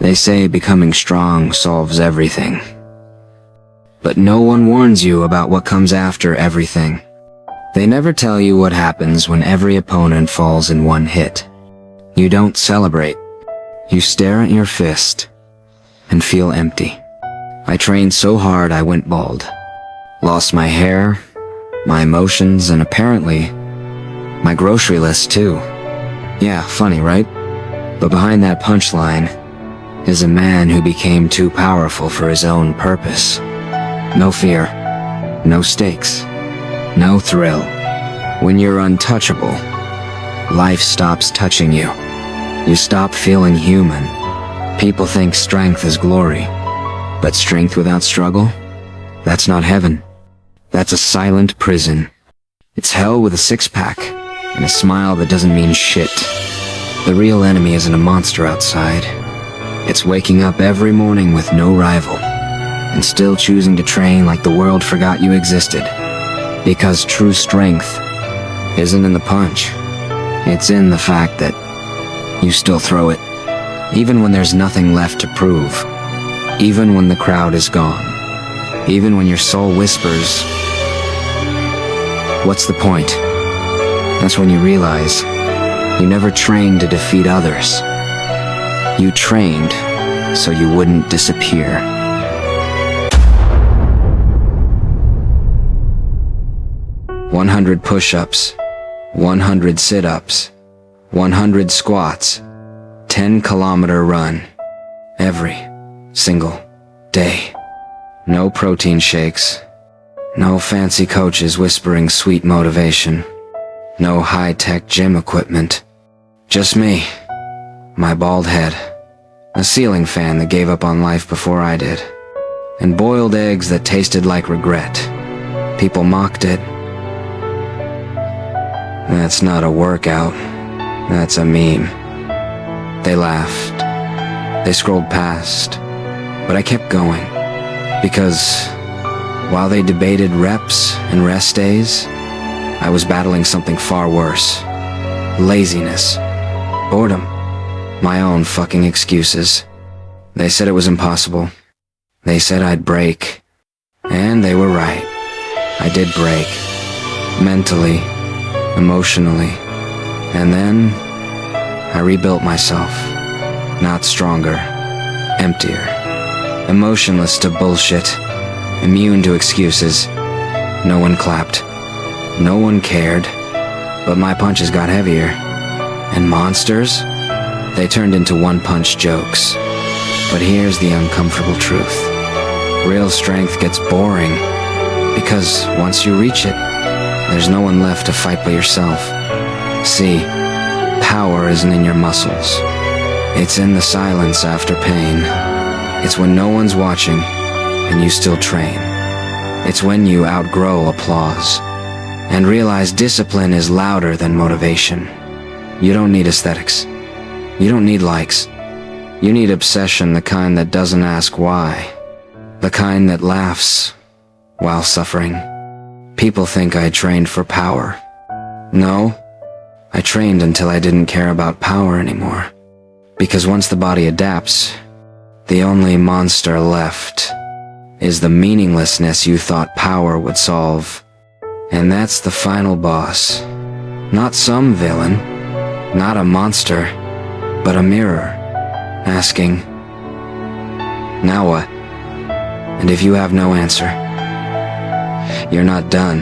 They say becoming strong solves everything. But no one warns you about what comes after everything. They never tell you what happens when every opponent falls in one hit. You don't celebrate. You stare at your fist and feel empty. I trained so hard I went bald. Lost my hair, my emotions, and apparently my grocery list too. Yeah, funny, right? But behind that punchline is a man who became too powerful for his own purpose. No fear, no stakes, no thrill. When you're untouchable, life stops touching you. You stop feeling human. People think strength is glory, but strength without struggle? That's not heaven. That's a silent prison. It's hell with a six-pack and a smile that doesn't mean shit. The real enemy isn't a monster outside. It's waking up every morning with no rival and still choosing to train like the world forgot you existed. Because true strength isn't in the punch. It's in the fact that you still throw it, even when there's nothing left to prove, even when the crowd is gone, even when your soul whispers, "What's the point?" That's when you realize you never trained to defeat others. You trained so you wouldn't disappear. "100 push-ups, 100 sit-ups, 100 squats, 10-kilometer run, every single day. No protein shakes, no fancy coaches whispering sweet motivation, no high-tech gym equipment. Just me, my bald head, a ceiling fan that gave up on life before I did, and boiled eggs that tasted like regret. People mocked it. That's not a workout, that's a meme. They laughed. They scrolled past. But I kept going. Because while they debated reps and rest days, I was battling something far worse. Laziness. Boredom. My own fucking excuses. They said it was impossible. They said I'd break. And they were right. I did break. Mentally. Emotionally. And then I rebuilt myself. Not stronger. Emptier. Emotionless to bullshit. Immune to excuses. No one clapped. No one cared. But my punches got heavier. And monsters? They turned into one-punch jokes. But here's the uncomfortable truth. Real strength gets boring. Because once you reach it, there's no one left to fight but yourself. See, power isn't in your muscles. It's in the silence after pain. It's when no one's watching, and you still train. It's when you outgrow applause, and realize discipline is louder than motivation. You don't need aesthetics. You don't need likes. You need obsession, the kind that doesn't ask why. The kind that laughs while suffering. People think I trained for power. No, I trained until I didn't care about power anymore. Because once the body adapts, the only monster left is the meaninglessness you thought power would solve. And that's the final boss. Not some villain, not a monster, but a mirror, asking, "Now what?" And if you have no answer, you're not done.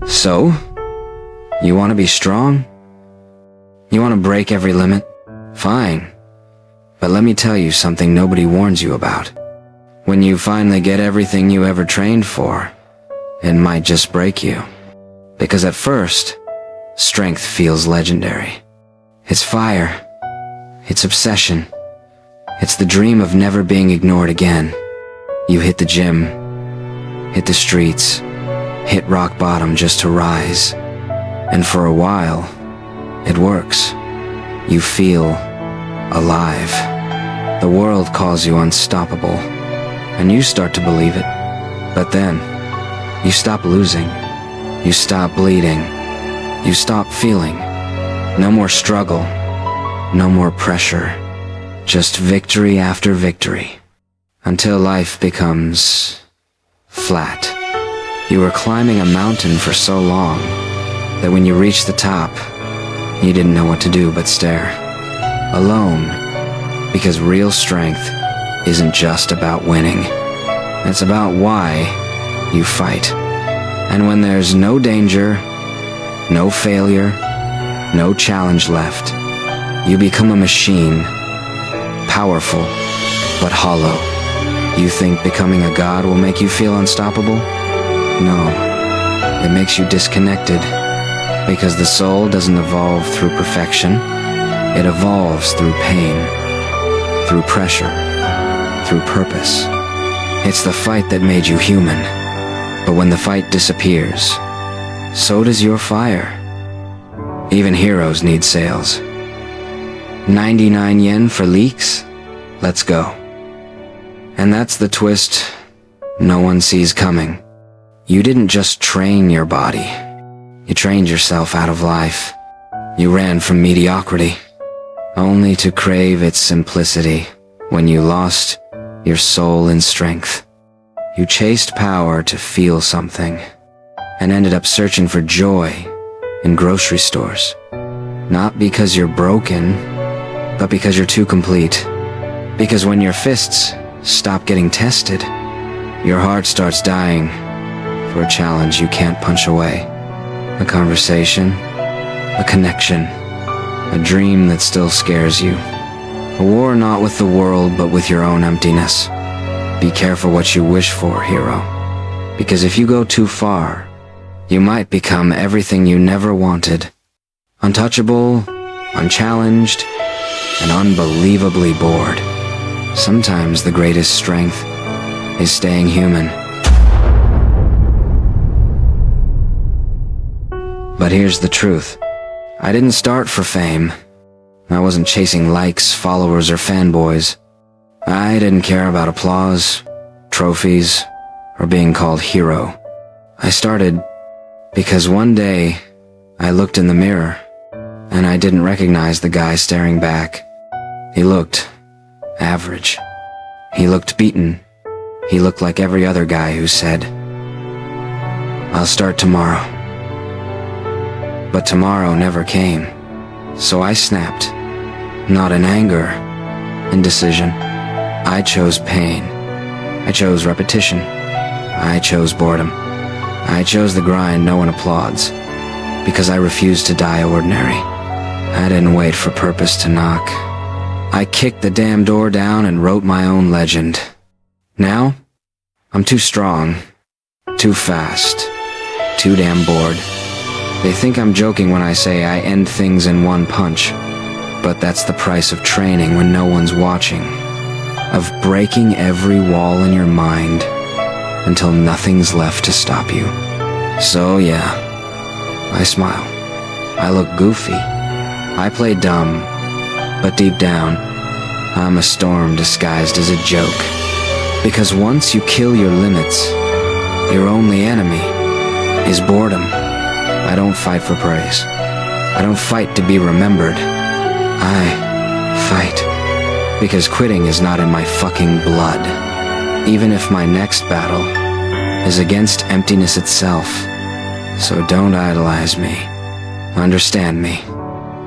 So, you want to be strong? You want to break every limit? Fine. But let me tell you something nobody warns you about. When you finally get everything you ever trained for, it might just break you. Because at first, strength feels legendary. It's fire. It's obsession. It's the dream of never being ignored again. You hit the gym, hit the streets, hit rock bottom just to rise. And for a while, it works. You feel alive. The world calls you unstoppable, and you start to believe it. But then, you stop losing. You stop bleeding. You stop feeling. No more struggle. No more pressure. Just victory after victory. Until life becomes flat. You were climbing a mountain for so long that when you reached the top, you didn't know what to do but stare. Alone, because real strength isn't just about winning. It's about why you fight. And when there's no danger, no failure, no challenge left, you become a machine, powerful but hollow. You think becoming a god will make you feel unstoppable? No, it makes you disconnected, because the soul doesn't evolve through perfection. It evolves through pain, through pressure, through purpose. It's the fight that made you human. But when the fight disappears, so does your fire. Even heroes need sails. 99 yen for leaks? Let's go. And that's the twist no one sees coming. You didn't just train your body. You trained yourself out of life. You ran from mediocrity, only to crave its simplicity when you lost your soul in strength. You chased power to feel something, and ended up searching for joy in grocery stores. Not because you're broken, but because you're too complete. Because when your fists stop getting tested, your heart starts dying for a challenge you can't punch away. A conversation, a connection, a dream that still scares you. A war not with the world, but with your own emptiness. Be careful what you wish for, hero. Because if you go too far, you might become everything you never wanted. Untouchable, unchallenged, and unbelievably bored. Sometimes the greatest strength is staying human. But here's the truth. I didn't start for fame. I wasn't chasing likes, followers, or fanboys. I didn't care about applause, trophies, or being called hero. I started because one day I looked in the mirror and I didn't recognize the guy staring back. He looked average. He looked beaten. He looked like every other guy who said, "I'll start tomorrow." But tomorrow never came. So I snapped, not in anger, indecision. I chose pain. I chose repetition. I chose boredom. I chose the grind no one applauds, because I refused to die ordinary. I didn't wait for purpose to knock. I kicked the damn door down and wrote my own legend. Now, I'm too strong, too fast, too damn bored. They think I'm joking when I say I end things in one punch, but that's the price of training when no one's watching, of breaking every wall in your mind until nothing's left to stop you. So yeah, I smile. I look goofy. I play dumb, but deep down, I'm a storm disguised as a joke. Because once you kill your limits, your only enemy is boredom. I don't fight for praise. I don't fight to be remembered. I fight because quitting is not in my fucking blood. Even if my next battle is against emptiness itself. So don't idolize me. Understand me.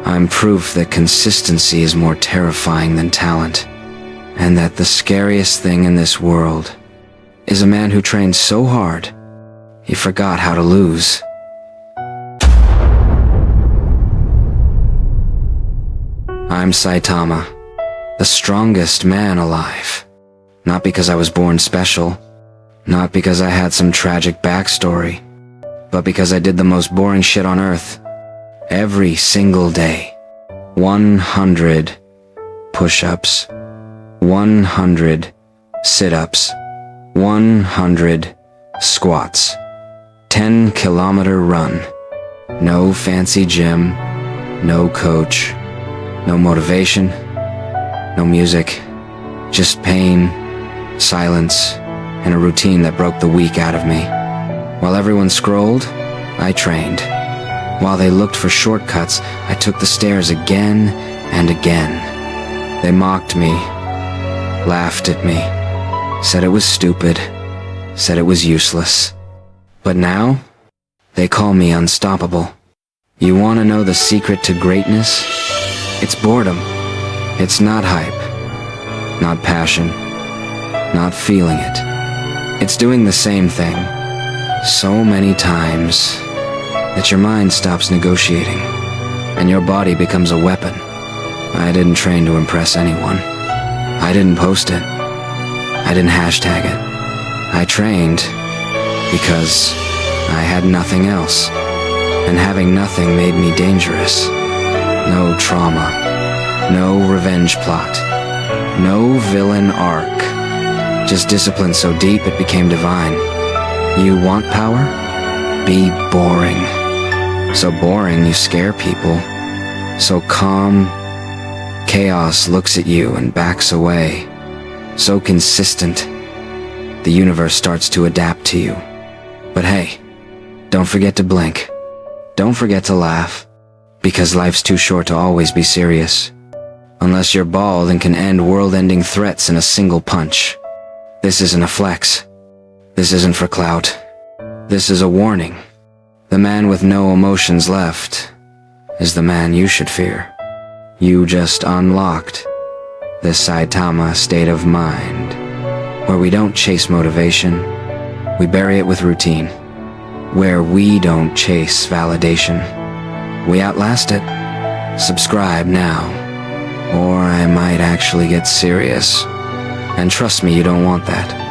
I'm proof that consistency is more terrifying than talent, and that the scariest thing in this world is a man who trained so hard he forgot how to lose. I'm Saitama, the strongest man alive. Not because I was born special, not because I had some tragic backstory, but because I did the most boring shit on earth. Every single day. 100 push-ups, 100 sit-ups, 100 squats, 10-kilometer run. No fancy gym, no coach, no motivation, no music, just pain, silence, and a routine that broke the weak out of me. While everyone scrolled, I trained. While they looked for shortcuts, I took the stairs again and again. They mocked me, laughed at me, said it was stupid, said it was useless. But now, they call me unstoppable. You want to know the secret to greatness? It's boredom. It's not hype, not passion, not feeling it. It's doing the same thing so many times that your mind stops negotiating and your body becomes a weapon. I didn't train to impress anyone. I didn't post it. I didn't hashtag it. I trained because I had nothing else, and having nothing made me dangerous. No trauma, no revenge plot, no villain arc, just discipline so deep it became divine. You want power? Be boring. So boring you scare people. So calm, chaos looks at you and backs away. So consistent, the universe starts to adapt to you. But hey, don't forget to blink. Don't forget to laugh, because life's too short to always be serious. Unless you're bald and can end world-ending threats in a single punch. This isn't a flex. This isn't for clout. This is a warning. The man with no emotions left is the man you should fear. You just unlocked the Saitama state of mind, where we don't chase motivation, we bury it with routine. Where we don't chase validation, we outlast it. Subscribe now, or I might actually get serious. And trust me, you don't want that.